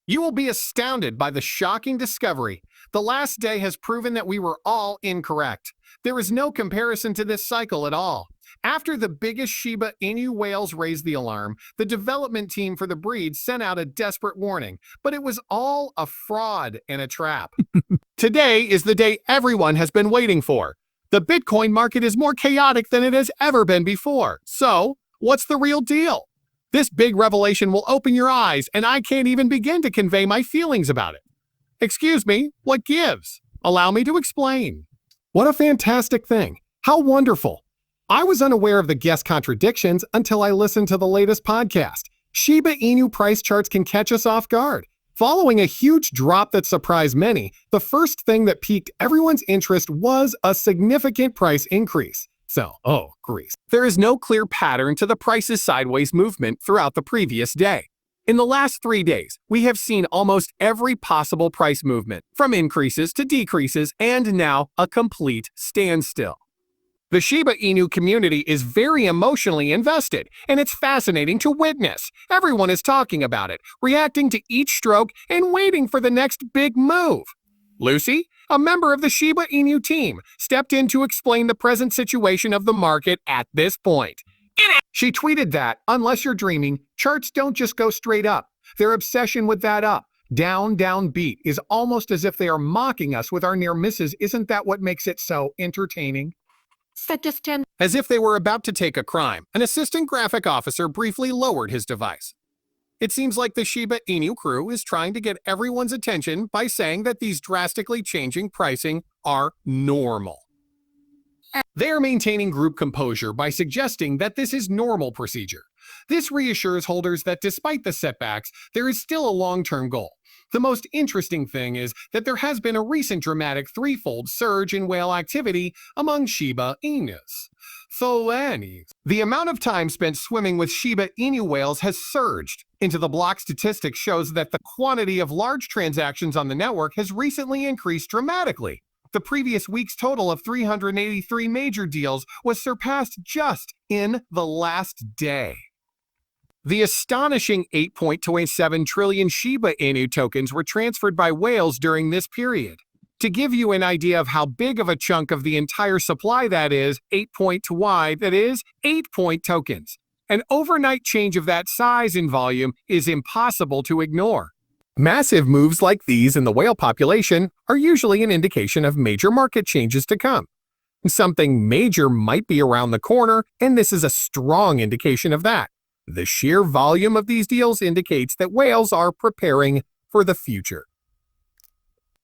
You will be astounded by the shocking discovery. The last day has proven that we were all incorrect. There is no comparison to this cycle at all. After the biggest Shiba Inu whales raised the alarm, the development team for the breed sent out a desperate warning, but it was all a fraud and a trap. Today is the day everyone has been waiting for. The Bitcoin market is more chaotic than it has ever been before. So, what's the real deal? This big revelation will open your eyes, and I can't even begin to convey my feelings about it. Excuse me, what gives? Allow me to explain. What a fantastic thing. How wonderful. I was unaware of the guest contradictions until I listened to the latest podcast. Shiba Inu price charts can catch us off guard. Following a huge drop that surprised many, the first thing that piqued everyone's interest was a significant price increase. Greece. There is no clear pattern to the price's sideways movement throughout the previous day. In the last 3 days, we have seen almost every possible price movement, from increases to decreases, and now a complete standstill. The Shiba Inu community is very emotionally invested, and it's fascinating to witness. Everyone is talking about it, reacting to each stroke, and waiting for the next big move. Lucy, a member of the Shiba Inu team, stepped in to explain the present situation of the market at this point. She tweeted that, unless you're dreaming, charts don't just go straight up. Their obsession with that up, down, down beat is almost as if they are mocking us with our near misses. Isn't that what makes it so entertaining? As if they were about to take a crime, an assistant graphic officer briefly lowered his device. It seems like the Shiba Inu crew is trying to get everyone's attention by saying that these drastically changing pricing are normal. They are maintaining group composure by suggesting that this is normal procedure. This reassures holders that despite the setbacks, there is still a long-term goal. The most interesting thing is that there has been a recent dramatic threefold surge in whale activity among Shiba Inus. The amount of time spent swimming with Shiba Inu whales has surged. Into the block statistics shows that the quantity of large transactions on the network has recently increased dramatically. The previous week's total of 383 major deals was surpassed just in the last day. The astonishing 8.27 trillion Shiba Inu tokens were transferred by whales during this period. To give you an idea of how big of a chunk of the entire supply that is, 8 tokens. An overnight change of that size in volume is impossible to ignore. Massive moves like these in the whale population are usually an indication of major market changes to come. Something major might be around the corner, and this is a strong indication of that. The sheer volume of these deals indicates that whales are preparing for the future.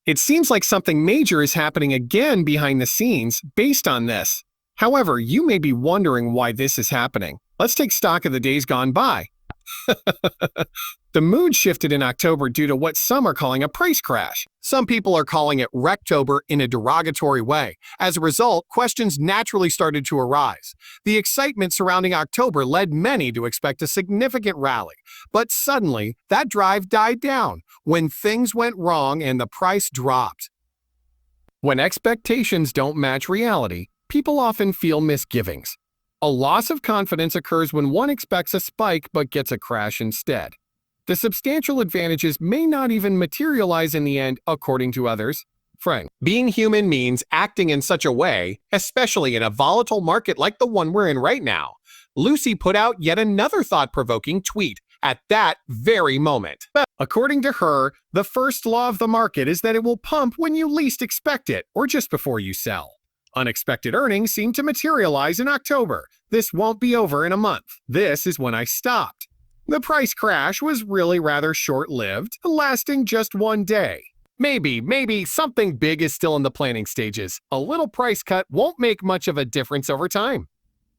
It seems like something major is happening again behind the scenes based on this. However, you may be wondering why this is happening. Let's take stock of the days gone by. The mood shifted in October due to what some are calling a price crash. Some people are calling it Rectober in a derogatory way. As a result, questions naturally started to arise. The excitement surrounding October led many to expect a significant rally. But suddenly, that drive died down when things went wrong and the price dropped. When expectations don't match reality, people often feel misgivings. A loss of confidence occurs when one expects a spike but gets a crash instead. The substantial advantages may not even materialize in the end, according to others. Being human means acting in such a way, especially in a volatile market like the one we're in right now. Lucy put out yet another thought-provoking tweet at that very moment. According to her, the first law of the market is that it will pump when you least expect it, or just before you sell. Unexpected earnings seem to materialize in October. This won't be over in a month. This is when I stopped. The price crash was really rather short-lived, lasting just one day. Maybe something big is still in the planning stages. A little price cut won't make much of a difference over time.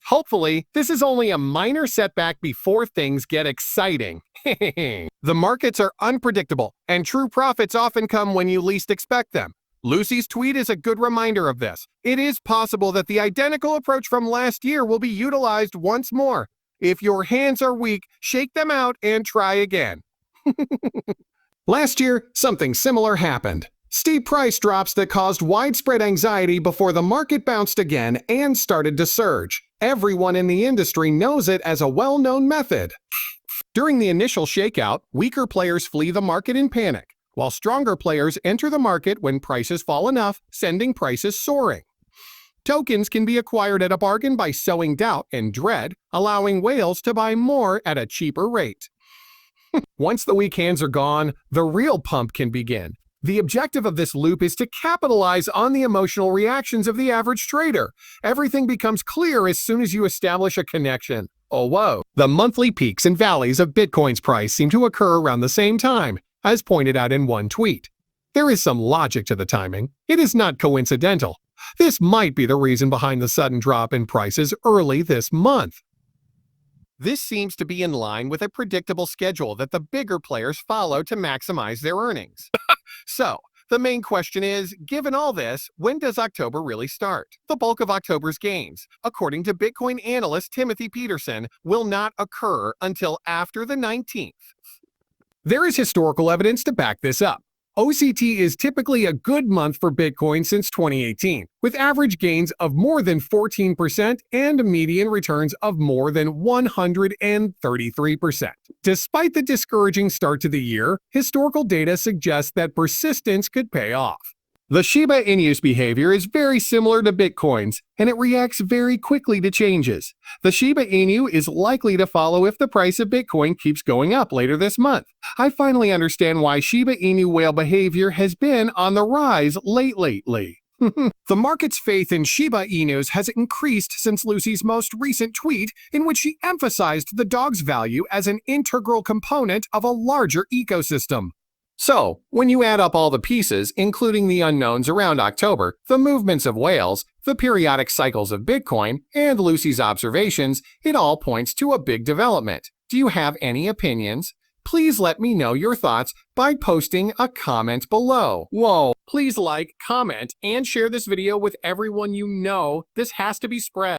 Hopefully, this is only a minor setback before things get exciting. The markets are unpredictable, and true profits often come when you least expect them. Lucy's tweet is a good reminder of this. It is possible that the identical approach from last year will be utilized once more. If your hands are weak, shake them out and try again. Last year, something similar happened. Steep price drops that caused widespread anxiety before the market bounced again and started to surge. Everyone in the industry knows it as a well-known method. During the initial shakeout, weaker players flee the market in panic, while stronger players enter the market when prices fall enough, sending prices soaring. Tokens can be acquired at a bargain by sowing doubt and dread, allowing whales to buy more at a cheaper rate. Once the weak hands are gone, the real pump can begin. The objective of this loop is to capitalize on the emotional reactions of the average trader. Everything becomes clear as soon as you establish a connection. Oh whoa! The monthly peaks and valleys of Bitcoin's price seem to occur around the same time, as pointed out in one tweet. There is some logic to the timing. It is not coincidental. This might be the reason behind the sudden drop in prices early this month. This seems to be in line with a predictable schedule that the bigger players follow to maximize their earnings. So, the main question is, given all this, when does October really start? The bulk of October's gains, according to Bitcoin analyst Timothy Peterson, will not occur until after the 19th. There is historical evidence to back this up. OCT is typically a good month for Bitcoin since 2018, with average gains of more than 14% and median returns of more than 133%. Despite the discouraging start to the year, historical data suggests that persistence could pay off. The Shiba Inu's behavior is very similar to Bitcoin's, and it reacts very quickly to changes. The Shiba Inu is likely to follow if the price of Bitcoin keeps going up later this month. I finally understand why Shiba Inu whale behavior has been on the rise lately. The market's faith in Shiba Inus has increased since Lucy's most recent tweet, in which she emphasized the dog's value as an integral component of a larger ecosystem. So, when you add up all the pieces, including the unknowns around October, the movements of whales, the periodic cycles of Bitcoin, and Lucy's observations, it all points to a big development. Do you have any opinions? Please let me know your thoughts by posting a comment below. Whoa! Please like, comment, and share this video with everyone you know. This has to be spread.